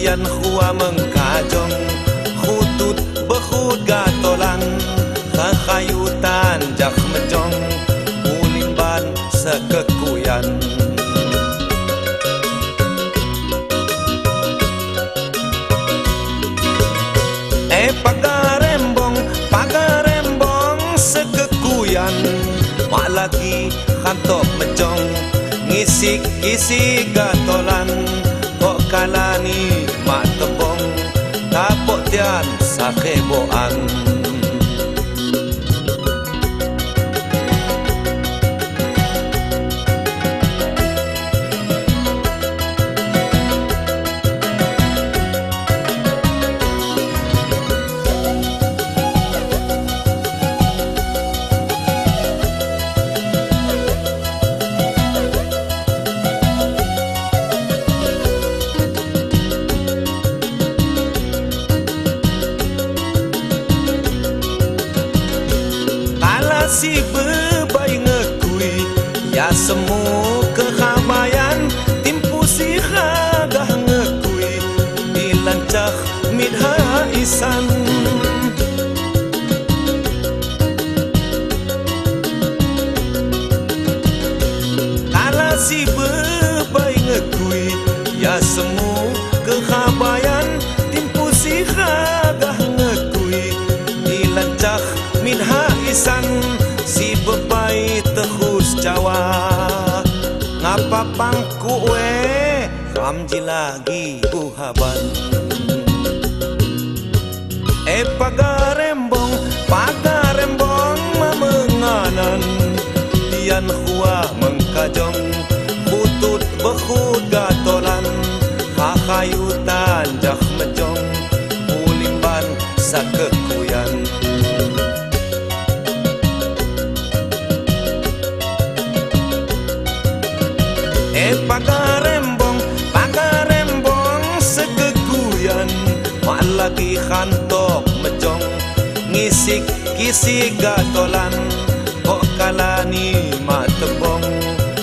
Tian khua mengkajong khutut bekhut gatolan khayutan jak mejong ulimban sekekuyan. Pagarembong sekekuyan mak lagi kantok mejong ngisik-isik gatolan kok kalani mak tebong tapok tian sakeboan. Si bebai ngekui ya semu kekhabayan timpu si khagah ngekui dilancah midha isan. Kala si bebai ngekui ya semu kekhabayan timpu si khagah ngekui dilancah midha isan. Si bebai tehus Jawa ngapa pangku kamji lagi buhaban. Pagarembong mamenganan tian khua mengkajong khutut bekhut gatolan khayutan jak mejong ulimban sakekuyan. Pagarembong sekekuyan mak lagi kantok mejong ngisik-kisik gatolan kok kalani mak tebong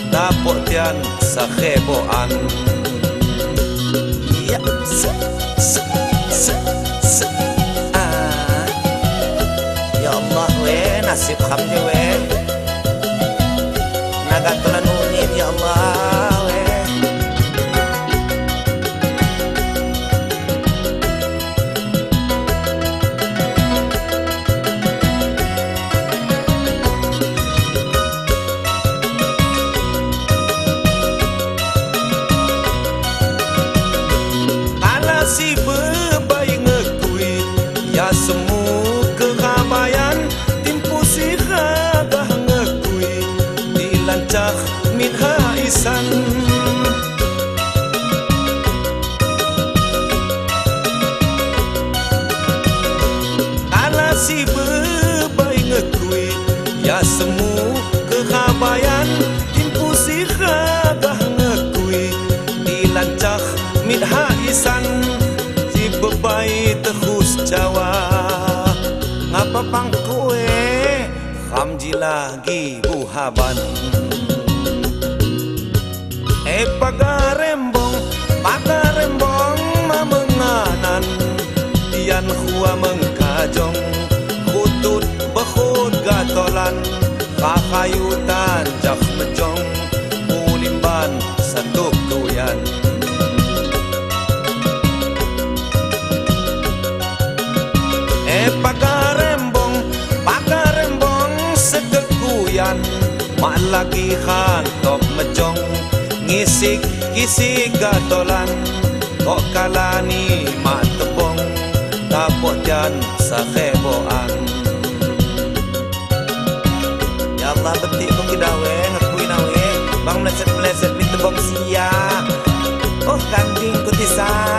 tapok tian sakeboan. Ya ya Allah nasib kami nagatolan unin ya Allah. Si bebai ngekui ya semu kekhabayan timpu si khagah ngekui dilancah midha isan. Kala si bebai ngekui ya semu kekhabayan timpu si khagah ngekui dilancah midha isan. Si bebai tehus Jawa ngapa pangku kamji lagi buhaban. Pagarembong mamenganan tian khua mengkajong khutut bekhut gatolan khayutan jak mejong ulimban sakekuyan. Pagarembong sekekuyan mak lagi kantok mejong ngisik-kisik gatolan kok kalani mak tebong tapok tian sakeboan. Ya Allah betik kong kidawe ngekui nawe bang meleset-meleset di tebong sia. Oh kanding kutisan